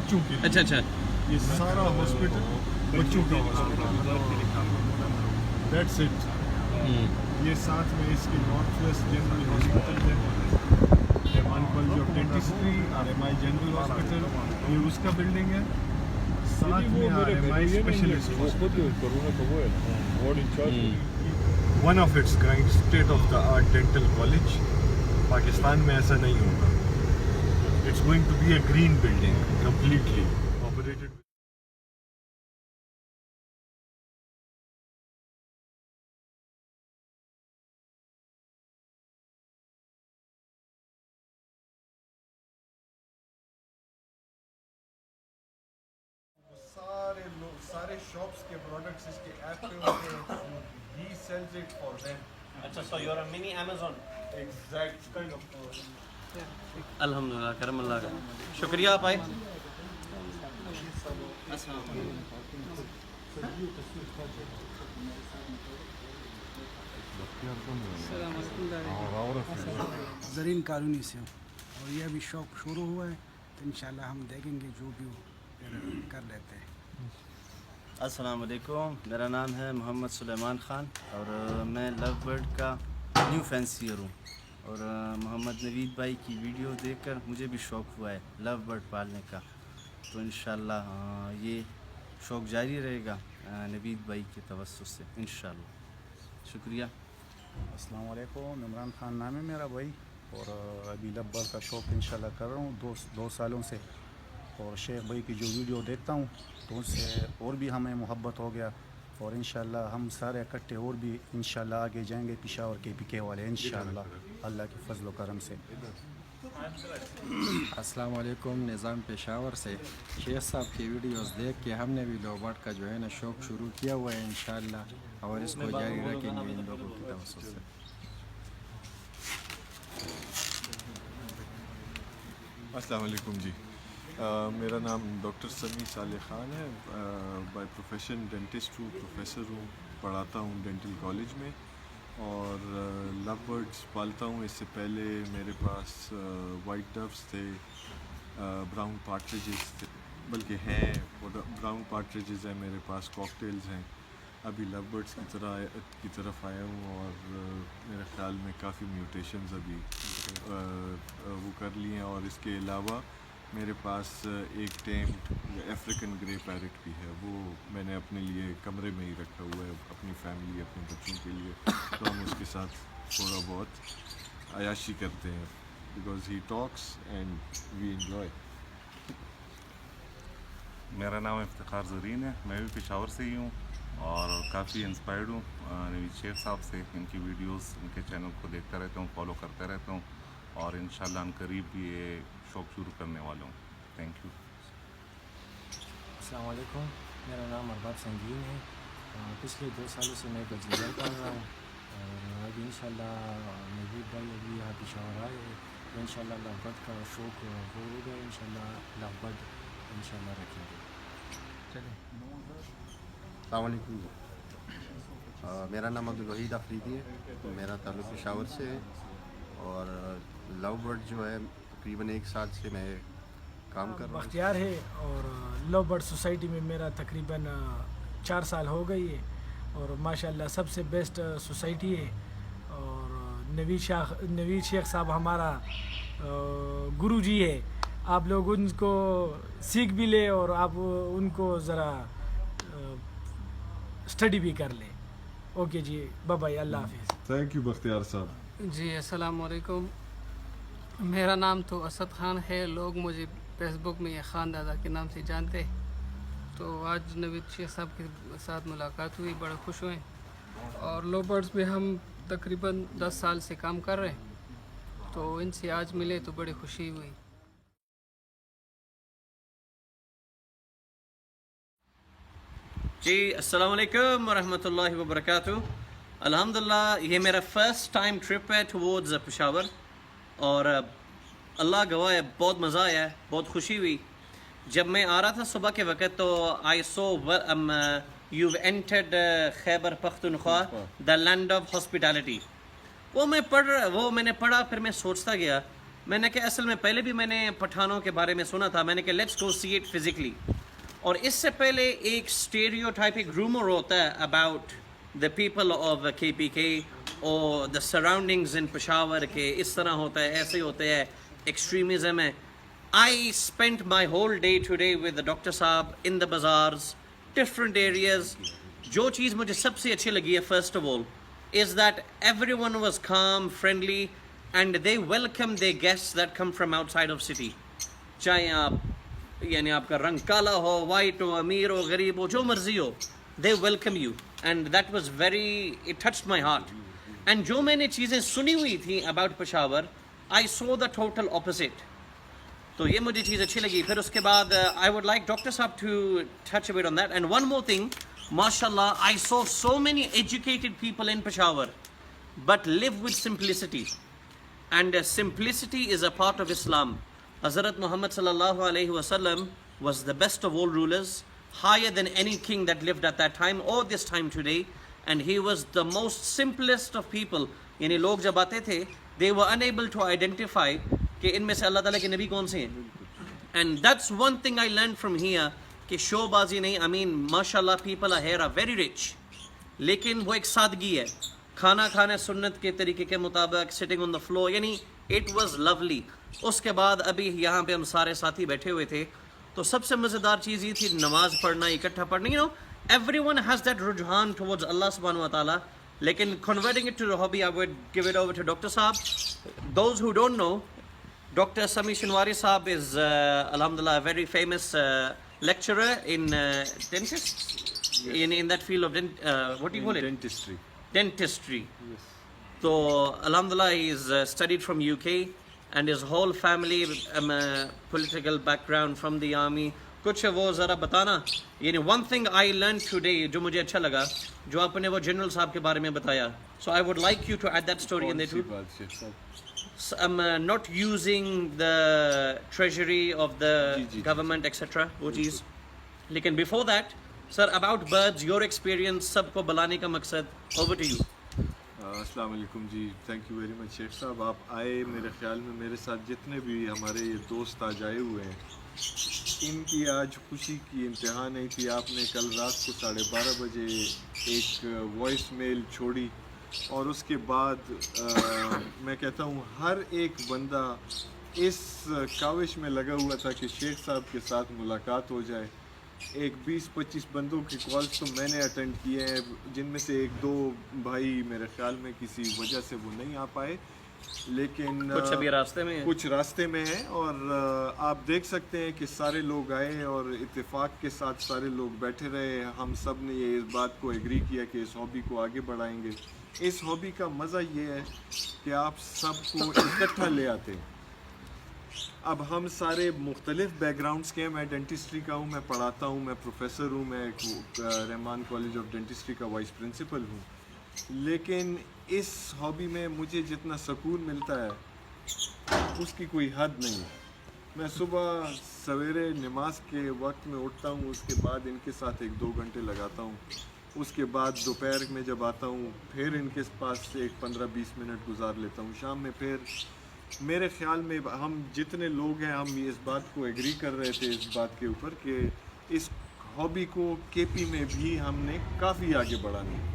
بچوں کے لیے. اچھا یہ سارا ہاسپٹل بچوں کا ہاسپٹل. That's it. یہ ساتھ میں اس کے نارتھ ویسٹ جنرل ہاسپٹل ہے, one college of dentistry, RMI general hospital, یہ اس کا بلڈنگ ہے. ساتھ میں RMI specialist one of its kind state of the art dental college. Pakistan میں ایسا نہیں ہوگا. It's going to be a green building completely operated. سارے شاپس کے پروڈکٹس اس کے ایپ پہ ہوتے ہیں. He sells it for them. اچھا, so you are a money Amazon. Exact kind of. الحمدللہ, کرم اللہ کا. شکریہ آپ آئے. زرین کالونی سے ہوں, اور یہ ابھی شاپ شروع ہوا ہے, تو انشاءاللہ ہم دیکھیں گے جو بھی ہو کر لیتے ہیں. السلام علیکم, میرا نام ہے محمد سلیمان خان اور میں لو برڈ کا نیو فینسیئر ہوں. اور محمد نوید بھائی کی ویڈیو دیکھ کر مجھے بھی شوق ہوا ہے لو برڈ پالنے کا, تو انشاءاللہ یہ شوق جاری رہے گا نوید بھائی کے توسط سے انشاءاللہ. شکریہ. السلام علیکم, عمران خان نام ہے میرا بھائی, اور ابھی لو برڈ کا شوق انشاءاللہ کر رہا ہوں دو سالوں سے. اور شیخ بھائی کی جو ویڈیو دیکھتا ہوں تو اس سے اور بھی ہمیں محبت ہو گیا, اور انشاءاللہ ہم سارے اکٹھے اور بھی انشاءاللہ آگے جائیں گے پشاور کے PK والے انشاءاللہ اللہ کے فضل و کرم سے. السلام علیکم, نظام پشاور سے. شیخ صاحب کی ویڈیوز دیکھ کے ہم نے بھی لو برڈ کا جو ہے نا شوق شروع کیا ہوا ہے انشاءاللہ, اور اس کو جاری رکھیں گے ان لوگوں کی توسط سے. السلام علیکم جی. میرا نام ڈاکٹر سمیع صالح خان ہے. بائی پروفیشن ڈینٹسٹ ہوں, پروفیسر ہوں, پڑھاتا ہوں ڈینٹل کالج میں, اور لو برڈس پالتا ہوں. اس سے پہلے میرے پاس وائٹ ڈوز تھے, براؤن پارٹریجز تھے, بلکہ ہیں براؤن پارٹریجز ہیں میرے پاس, کاکٹیلز ہیں. ابھی لو برڈس کی طرف آیا ہوں, اور میرے خیال میں کافی میوٹیشنز ابھی وہ کر لی ہیں. اور اس کے علاوہ میرے پاس ایک ٹیمڈ افریقن گرے پیرٹ بھی ہے. وہ میں نے اپنے لیے کمرے میں ہی رکھا ہوا ہے, اپنی فیملی, اپنے بچوں کے لیے. تو ہم اس کے ساتھ تھوڑا بہت عیاشی کرتے ہیں, because he talks and we enjoy. میرا نام افتخار زرین ہے, میں بھی پشاور سے ہی ہوں, اور کافی انسپائرڈ ہوں نوید شیخ صاحب سے. ان کی ویڈیوز, ان کے چینل کو دیکھتا رہتا ہوں, فالو کرتا رہتا ہوں, اور انشاءاللہ ان قریب بھی یہ شوق شروع کرنے والا ہوں. Thank you. السلام علیکم, میرا نام ارباب سنگین ہے. پچھلے 2 سالوں سے میں گجریل پڑھ رہا ہوں, اور ابھی انشاءاللہ نوید بھائی ابھی یہاں پشاور آئے ہیں, تو انشاءاللہ لو برڈ کا شوق ہو گیا. انشاءاللہ لو برڈ انشاءاللہ رکھیں گے. السلام علیکم. میرا نام عبدالوحید آفریدی ہے, میرا تعلق پشاور سے ہے, اور لو برڈ جو ہے تقریباً 1 سال سے میں کام کر رہا ہوں. بختیار ہے, اور لو برڈ سوسائٹی میں میرا تقریباً 4 سال ہو گئی ہے, اور ماشاءاللہ سب سے بیسٹ سوسائٹی ہے. اور نوید شیخ صاحب ہمارا گرو جی ہے. آپ لوگ ان کو سیکھ بھی لیں, اور آپ ان کو ذرا اسٹڈی بھی کر لیں. اوکے جی, بائے, اللہ حافظ. تھینک یو بختیار صاحب. جی السلام علیکم, میرا نام تو اسد خان ہے. لوگ مجھے فیس بک میں یہ خان دادا کے نام سے جانتے. تو آج نوید شیخ صاحب کے ساتھ ملاقات ہوئی, بڑے خوش ہوئے. اور لو برڈس میں ہم تقریباً 10 سال سے کام کر رہے ہیں, تو ان سے آج ملے تو بڑی خوشی ہوئی. جی السلام علیکم ورحمۃ اللہ وبرکاتہ. الحمدللہ یہ میرا فرسٹ ٹائم ٹرپ ہے ٹوورڈز پشاور, اور اللہ گواہ ہے بہت مزہ آیا ہے, بہت خوشی ہوئی. جب میں آ رہا تھا صبح کے وقت تو I saw you entered Khyber Pakhtunkhwa, the land of hospitality. وہ میں نے پڑھا, پھر میں سوچتا گیا میں نے کہا اصل میں پہلے بھی میں نے پٹھانوں کے بارے میں سنا تھا, میں نے کہا let's go see it physically. اور اس سے پہلے ایک اسٹیریوٹائپک رومر ہوتا ہے اباؤٹ دا پیپل آف کے پی کے اور دا سراؤنڈنگز ان پشاور کے اس طرح ہوتا ہے, ایسے ہوتے ہیں, ایکسٹریمزم ہے. I spent my whole day today with the Dr. Saab in the bazaars, different areas. جو چیز مجھے سب سے اچھی لگی ہے first of all is that everyone was calm, friendly and they welcome their guests that come from outside of city. چاہے آپ یعنی آپ کا رنگ کالا ہو, وائٹ ہو, امیر ہو, غریب ہو, جو مرضی ہو, they welcome you and that was very, it touched my heart. And جو میں نے چیزیں سنی ہوئی تھیں about Peshawar, I saw the total opposite. تو یہ مجھے چیز اچھی لگی. پھر اس کے بعد I would like Dr. Saab to touch a bit on that. And one more thing, mashallah, I saw so many educated people in Peshawar but live with simplicity. And simplicity is a part of Islam. Hazrat Muhammad sallallahu alayhi wa sallam was the best of all rulers, higher than any king that lived at that time or this time today. And he was the most simplest of people. یعنی لوگ جب آتے تھے they were unable to identify کہ ان میں سے اللہ تعالیٰ کے نبی کون سے ہیں. And that's one thing I learned from here کہ شو بازی نہیں. I mean ماشاءاللہ people are here are very rich, لیکن وہ ایک سادگی ہے. کھانا کھانا سنت کے طریقے کے مطابق, sitting on the floor, یعنی it was lovely. اس کے بعد ابھی یہاں پہ ہم سارے ساتھی بیٹھے ہوئے تھے تو سب سے مزیدار چیز یہ تھی نماز پڑھنا, اکٹھا پڑھنا. You know, everyone has that رجحان towards Allah subhanahu wa ta'ala. لیکن converting it to a hobby, I would give it over to Dr. Saab. Those who don't know, Dr. Sami Shinwari Saab is alhamdulillah a very famous lecturer in dentist, in that field of what do you call it? Dentistry. Yes. So alhamdulillah he is studied from UK and his whole family political background from the army. کچھ وہ ذرا بتانا. یعنی one thing I learned today جو مجھے اچھا لگا, جو آپ نے وہ جنرل صاحب کے بارے میں بتایا. So I would like you to add that story in there too. Not using the treasury of the government etc. وہ چیز. لیکن before that, sir, about birds, your experience, سب کو بلانے کا مقصد. Over to you. السلام علیکم جی. تھینک یو ویری مچ شیخ صاحب. آپ آئے, میرے خیال میں میرے ساتھ جتنے بھی ہمارے یہ دوست آج آئے ہوئے ہیں, ان کی آج خوشی کی انتہا نہیں تھی. آپ نے کل رات کو 12:30 بجے ایک وائس میل چھوڑی اور اس کے بعد میں کہتا ہوں ہر ایک بندہ اس کاوش میں لگا ہوا تھا کہ شیخ صاحب کے ساتھ ملاقات ہو جائے. ایک 20-25 بندوں کے کالز تو میں نے اٹینڈ کیے ہیں, جن میں سے 1-2 بھائی میرے خیال میں کسی وجہ سے وہ نہیں آ پائے, لیکن کچھ ابھی راستے میں ہیں, کچھ راستے میں ہیں. اور آپ دیکھ سکتے ہیں کہ سارے لوگ آئے اور اتفاق کے ساتھ سارے لوگ بیٹھے رہے. ہم سب نے یہ اس بات کو ایگری کیا کہ اس ہابی کو آگے بڑھائیں گے. اس ہابی کا مزہ یہ ہے کہ آپ سب کو اکٹھا لے آتے ہیں. اب ہم سارے مختلف بیک گراؤنڈس کے ہیں. میں ڈینٹسٹری کا ہوں, میں پڑھاتا ہوں, میں پروفیسر ہوں, میں رحمان کالج آف ڈینٹسٹری کا وائس پرنسپل ہوں. لیکن اس ہابی میں مجھے جتنا سکون ملتا ہے اس کی کوئی حد نہیں. میں صبح سویرے نماز کے وقت میں اٹھتا ہوں, اس کے بعد ان کے ساتھ 1-2 گھنٹے لگاتا ہوں. اس کے بعد دوپہر میں جب آتا ہوں پھر ان کے پاس سے 15-20 منٹ گزار لیتا ہوں. شام میں پھر میرے خیال میں ہم جتنے لوگ ہیں ہم اس بات کو ایگری کر رہے تھے اس بات کے اوپر کہ اس ہابی کو کے پی میں بھی ہم نے کافی آگے بڑھانا ہے.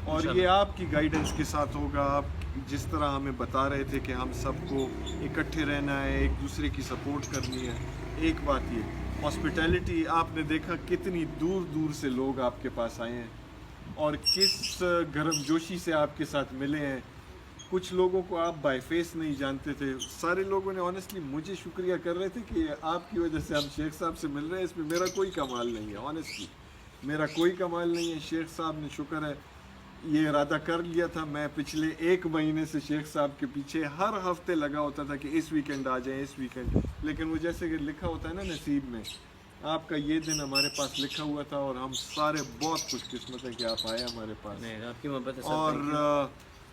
اور یہ آپ کی گائیڈنس کے ساتھ ہوگا. آپ جس طرح ہمیں بتا رہے تھے کہ ہم سب کو اکٹھے رہنا ہے, ایک دوسرے کی سپورٹ کرنی ہے. ایک بات یہ ہاسپٹیلٹی, آپ نے دیکھا کتنی دور دور سے لوگ آپ کے پاس آئے ہیں اور کس گرم جوشی سے آپ کے ساتھ ملے ہیں. کچھ لوگوں کو آپ بائی فیس نہیں جانتے تھے. سارے لوگوں نے آنیسٹلی مجھے شکریہ کر رہے تھے کہ آپ کی وجہ سے ہم شیخ صاحب سے مل رہے ہیں. اس میں میرا کوئی کمال نہیں ہے, آنیسٹلی میرا کوئی کمال نہیں ہے. شیخ صاحب نے شکر ہے یہ ارادہ کر لیا تھا. میں پچھلے 1 مہینے سے شیخ صاحب کے پیچھے ہر ہفتے لگا ہوتا تھا کہ اس ویکینڈ آ جائیں, اس ویکینڈ. لیکن وہ جیسے کہ لکھا ہوتا ہے نا نصیب میں, آپ کا یہ دن ہمارے پاس لکھا ہوا تھا اور ہم سارے بہت خوش قسمت ہیں کہ آپ آئے ہمارے پاس. آپ کی محبت ہے. اور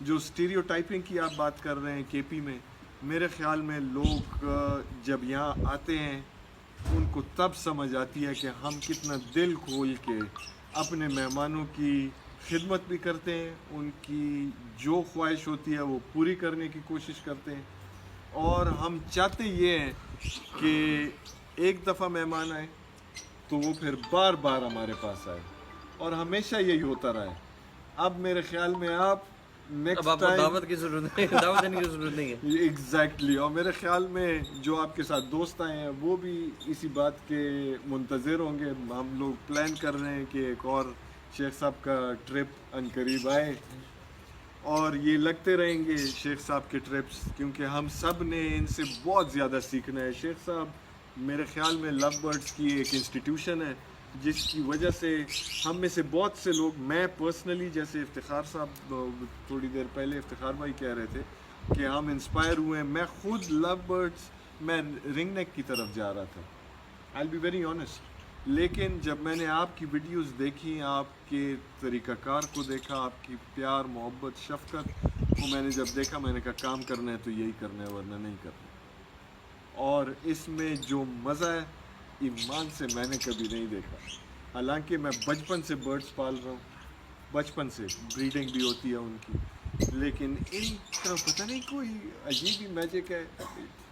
جو اسٹیریو ٹائپنگ کی آپ بات کر رہے ہیں کے پی میں, میرے خیال میں لوگ جب یہاں آتے ہیں ان کو تب سمجھ آتی ہے کہ ہم کتنا دل کھول کے اپنے مہمانوں کی خدمت بھی کرتے ہیں, ان کی جو خواہش ہوتی ہے وہ پوری کرنے کی کوشش کرتے ہیں. اور ہم چاہتے یہ ہیں کہ ایک دفعہ مہمان آئے تو وہ پھر بار بار ہمارے پاس آئے اور ہمیشہ یہی ہوتا رہا ہے. اب میرے خیال میں آپ اب آپ کو دعوت کی ضرورت نہیں، دعوت دینے کی ضرورت نہیں ہے. ایگزیکٹلی. اور میرے خیال میں جو آپ کے ساتھ دوست آئے ہیں وہ بھی اسی بات کے منتظر ہوں گے. ہم لوگ پلان کر رہے ہیں کہ ایک اور شیخ صاحب کا ٹرپ عنقریب آئے اور یہ لگتے رہیں گے شیخ صاحب کے ٹرپس، کیونکہ ہم سب نے ان سے بہت زیادہ سیکھنا ہے. شیخ صاحب میرے خیال میں لو برڈس کی ایک انسٹیٹیوشن ہے جس کی وجہ سے ہم میں سے بہت سے لوگ، میں پرسنلی، جیسے افتخار صاحب تھوڑی دیر پہلے افتخار بھائی کہہ رہے تھے کہ ہم انسپائر ہوئے ہیں. میں خود لو برڈس، میں رنگ نیک کی طرف جا رہا تھا، آئی بی ویری آنیسٹ. لیکن جب میں نے آپ کی ویڈیوز دیکھی، آپ کے طریقہ کار کو دیکھا، آپ کی پیار، محبت، شفقت کو میں نے جب دیکھا، میں نے کہا کام کرنا ہے تو یہی کرنا ہے ورنہ نہیں کرنا. اور اس میں جو مزہ ہے ایمان سے میں نے کبھی نہیں دیکھا. حالانکہ میں بچپن سے برڈس پال رہا ہوں، بچپن سے بریڈنگ بھی ہوتی ہے ان کی، لیکن ان کا پتہ نہیں کوئی عجیب ہی میجک ہے.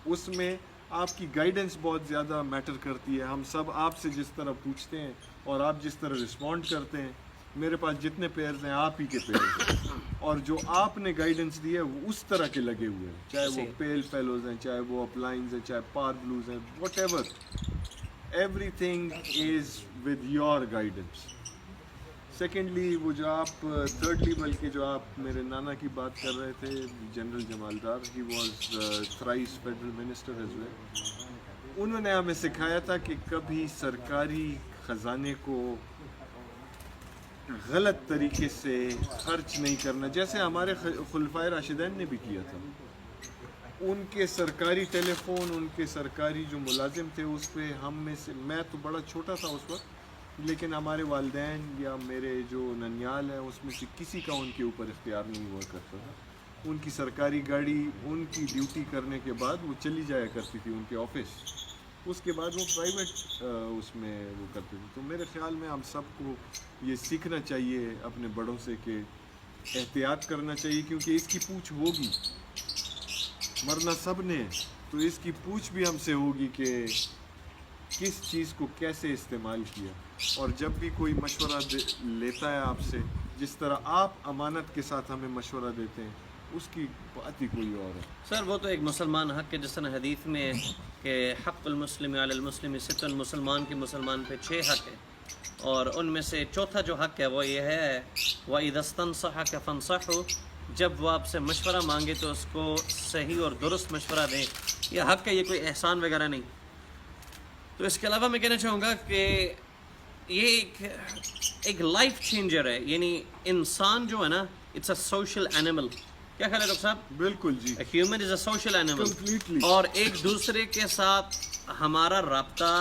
اس میں آپ کی گائیڈنس بہت زیادہ میٹر کرتی ہے. ہم سب آپ سے جس طرح پوچھتے ہیں اور آپ جس طرح رسپونڈ کرتے ہیں، میرے پاس جتنے پیئرز ہیں آپ ہی کے پیئرز ہیں، اور جو آپ نے گائیڈنس دی ہے وہ اس طرح کے لگے ہوئے ہیں، چاہے وہ پیل فیلوز ہیں، چاہے وہ اپ لائنز ہیں، چاہے پار بلوز ہیں، what ever, every thing is with your guidance. Secondly وہ جو آپ تھرڈلی بلکہ جو آپ میرے نانا کی بات کر رہے تھے، general Jamal Dar, he was thrice federal minister as well. انہوں نے ہمیں سکھایا تھا کہ کبھی سرکاری خزانے کو غلط طریقے سے خرچ نہیں کرنا، جیسے ہمارے خلفائے راشدین نے بھی کیا تھا. ان کے سرکاری ٹیلی فون، ان کے سرکاری جو ملازم تھے، اس پہ ہم میں سے، میں تو بڑا چھوٹا تھا اس وقت، لیکن ہمارے والدین یا میرے جو ننیال ہیں اس میں سے کسی کا ان کے اوپر اختیار نہیں ہوا کرتا تھا. ان کی سرکاری گاڑی ان کی ڈیوٹی کرنے کے بعد وہ چلی جایا کرتی تھی ان کے آفس، اس کے بعد وہ پرائیویٹ اس میں وہ کرتے تھے. تو میرے خیال میں ہم سب کو یہ سیکھنا چاہیے اپنے بڑوں سے کہ احتیاط کرنا چاہیے، کیونکہ اس کی پوچھ ہوگی، مرنا سب نے، تو اس کی پوچھ بھی ہم سے ہوگی کہ کس چیز کو کیسے استعمال کیا. اور جب بھی کوئی مشورہ لیتا ہے آپ سے، جس طرح آپ امانت کے ساتھ ہمیں مشورہ دیتے ہیں، اس کی بات ہی کوئی اور ہے. سر وہ تو ایک مسلمان حق ہے، جس طرح حدیث میں کہ حق المسلم علی المسلم ست، مسلمان کی مسلمان پہ 6 حق ہے، اور ان میں سے چوتھا جو حق ہے وہ یہ ہے وَإِذَا اسْتَنصَحَكَ فَانصَحْهُ، جب وہ آپ سے مشورہ مانگے تو اس کو صحیح اور درست مشورہ دیں. یہ حق ہے، یہ کوئی احسان وغیرہ نہیں. تو اس کے علاوہ میں کہنا چاہوں گا کہ یہ ایک لائف چینجر ہے، یعنی انسان جو ہے نا، اٹس اے سوشل اینیمل. کیا خیال ہے ڈاکٹر صاحب؟ بالکل جی، human is a social animal. Completely. اور ایک دوسرے کے ساتھ ہمارا رابطہ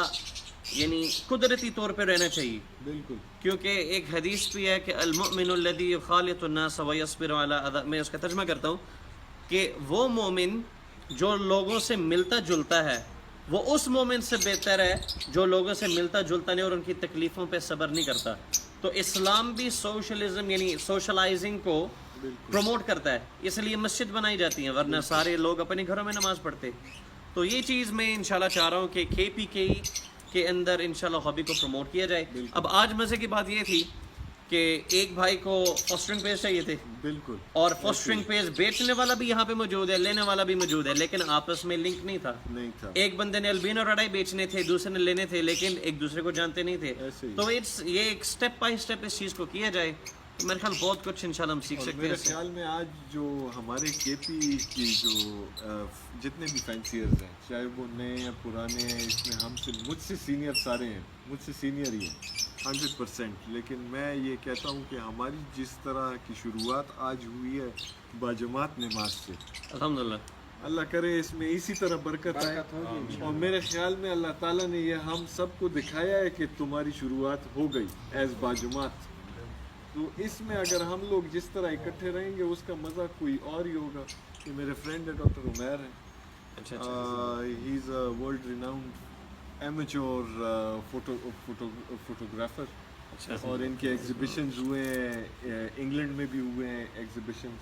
یعنی قدرتی طور پہ رہنا چاہیے. بالکل. کیونکہ ایک حدیث بھی ہے کہ المؤمن الذی یخالط الناس ویصبر علی اذی، میں اس کا ترجمہ کرتا ہوں کہ وہ مومن جو لوگوں سے ملتا جلتا ہے وہ اس مومن سے بہتر ہے جو لوگوں سے ملتا جلتا نہیں اور ان کی تکلیفوں پہ صبر نہیں کرتا. تو اسلام بھی سوشلزم یعنی سوشلائزنگ کو پروموٹ کرتا ہے، اس لیے مسجد بنائی جاتی ہیں، ورنہ سارے لوگ اپنے گھروں میں نماز پڑھتے. تو یہ چیز میں انشاءاللہ چاہ رہا ہوں کہ KPKE کے اندر انشاءاللہ ہابی کو پروموٹ کیا جائے. اب آج مزے کی بات یہ تھی کہ ایک بھائی کو فوسٹرنگ پیج چاہیے تھے، بالکل، اور فوسٹرنگ پیج بیچنے والا بھی یہاں پہ موجود ہے، لینے والا بھی موجود ہے، لیکن آپس میں لنک نہیں تھا. ایک بندے نے البینو رڈائی بیچنے تھے، دوسرے نے لینے تھے، لیکن ایک دوسرے کو جانتے نہیں تھے. تو یہ ایک سٹیپ بائی سٹیپ اس چیز کو کیا جائے، میرے خیال بہت کچھ انشاءاللہ ہم سیکھ سکتے ہیں. میرے خیال میں آج جو ہمارے KP کی جو جتنے بھی فینسیئرز ہیں، چاہے وہ نئے یا پرانے ہیں، اس میں ہم سے مجھ سے سینئر سارے ہیں، مجھ سے سینئر ہی ہیں 100%. لیکن میں یہ کہتا ہوں کہ ہماری جس طرح کی شروعات آج ہوئی ہے باجماعت نماز سے، الحمدللہ، اللہ کرے اس میں اسی طرح برکت آئے. اور میرے خیال میں اللہ تعالیٰ نے یہ ہم سب کو دکھایا ہے کہ تمہاری شروعات ہو گئی ایز باجماعت. تو اس میں اگر ہم لوگ جس طرح اکٹھے رہیں گے اس کا مزہ کوئی اور ہی ہوگا. کہ میرے فرینڈ ہے ڈاکٹر عمیر ہیں، he is a world renowned amateur photographer, اور ان کے ایگزیبیشنز ہوئے ہیں، انگلینڈ میں بھی ہوئے ہیں ایگزیبیشنز.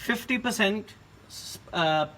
50%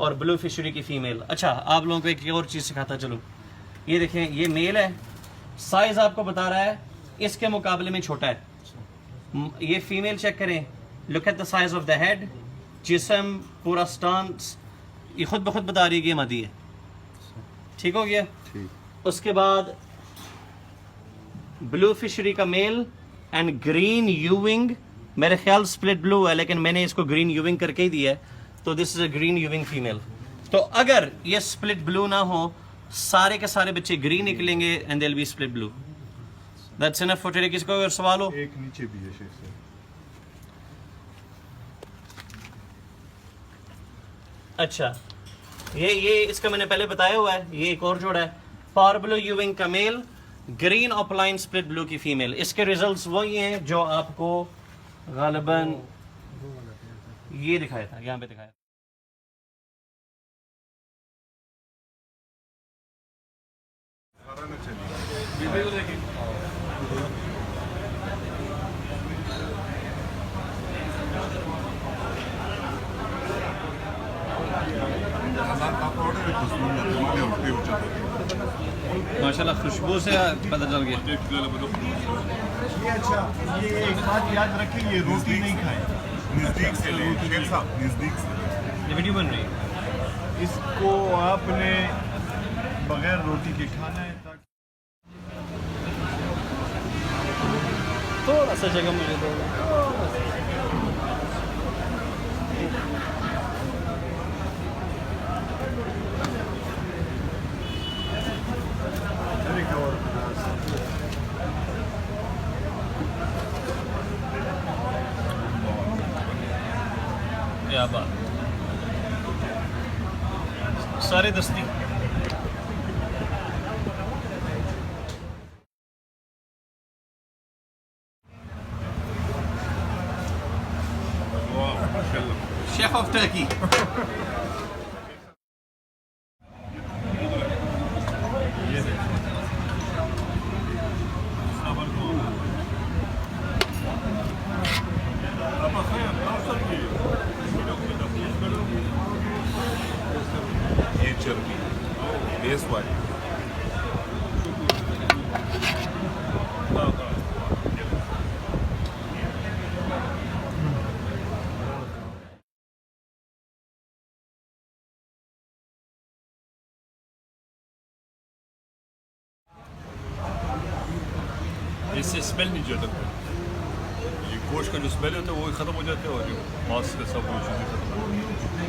اور بلو فشری کی فیمیل. اچھا آپ لوگوں کو ایک اور چیز سکھاتا چلوں. یہ دیکھیں یہ میل ہے, سائز آپ کو بتا رہا ہے اس کے مقابلے میں چھوٹا ہے. یہ فیمیل چیک کریں, look at the size of the head, جسم پورا سٹانس, یہ خود بخود بتا رہی ہے کہ یہ مادی ہے. ٹھیک ہو گیا. اس کے بعد بلو فشری کا میل اینڈ گرین یوونگ, میرے خیال سپلٹ بلو ہے لیکن میں نے اس کو گرین یوونگ کر کے ہی دیا ہے, تو دس از اے گرین یوونگ فیمیل. تو اگر یہ سپلٹ بلو نہ ہو, سارے کے سارے بچے گرین نکلیں گے and will be split below. That's enough for today. کس کو اگر سوال ہو؟ ایک نیچے بھی ہے شیخ صاحب. اچھا یہ اس کا میں نے پہلے بتایا ہوا ہے. یہ ایک اور جوڑا ہے, پار بلو یوونگ کا میل, گرین آپلائن سپلٹ بلو کی فیمیل. اس کے ریزلٹس وہی ہیں جو آپ کو غالباً یہ دکھایا تھا, یہاں پہ دکھایا تھا. ماشاء اللہ خوشبو سے پتہ چل گیا. یہ اچھا, یہ ایک بات یاد رکھیں, یہ روٹی نہیں کھائیں. نزدیک سے لیں شیخ صاحب, نزدیک سے. یہ ویڈیو بن رہی ہے. اس کو آپ نے بغیر روٹی کے کھانا ہے تاکہ تھوڑا سا جگہ مجھے دو. کیا بات, سارے دستی. Chef of Turkey. یہ چربی بیس والی. اس سے اسمیل نہیں جو تک یہ گوشت کا جو اسمیل ہوتا ہے وہ ختم ہو جاتا ہے اور جو ماس کا سب وہ چیزیں ختم ہو جاتی ہیں.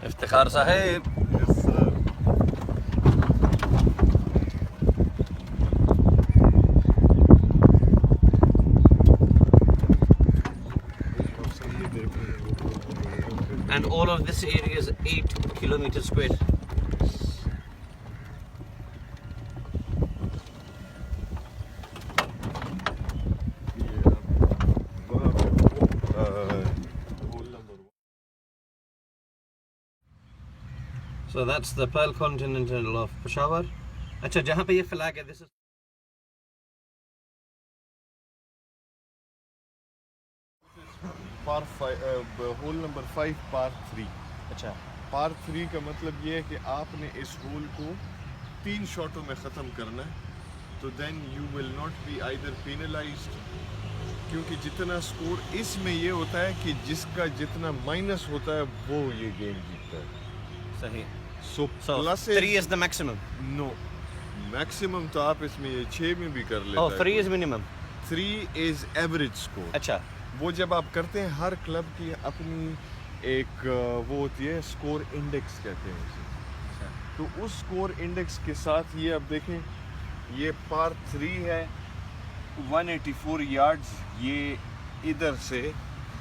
افتخار صاحب. And all of this area is 8 kilometers square. So that's the Pearl Continental of Peshawar. اچھا جہاں پہ یہ فلیگ ہے, this is whole number 5 part 3. اچھا پارٹ 3 کا مطلب یہ ہے کہ آپ نے اس ہول کو 3 شاٹوں میں ختم کرنا ہے, تو then you will not be either penalised, کیونکہ جتنا سکور اس میں یہ ہوتا ہے کہ جس کا جتنا مائنس ہوتا ہے وہ یہ گیم جیتتا ہے. صحیح. So plus 3 is the maximum. No, maximum تو آپ اس میں یہ 6 میں بھی کر لیتا Oh, ہے. 3 is minimum. 3 is average score. اچھا وہ جب آپ کرتے ہیں, ہر کلب کی اپنی ایک وہ ہوتی ہے سکور انڈیکس کہتے ہیں اسے. تو اس سکور انڈیکس کے ساتھ یہ آپ دیکھیں, یہ پارٹ 3 ہے 184 یارڈز, یہ ادھر سے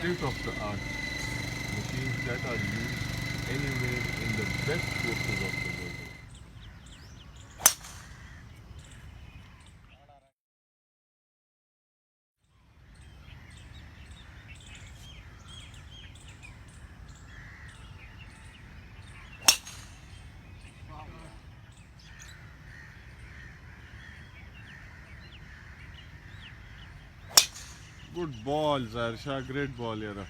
state of the art machines that are used anywhere in the best courses of the world. Good ball, Zarsha. Great ball, Yara.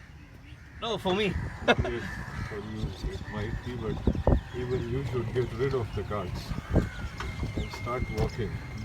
No, for me. Yes, for you it might be, but even you should get rid of the cards and start walking.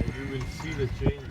and you will see the change.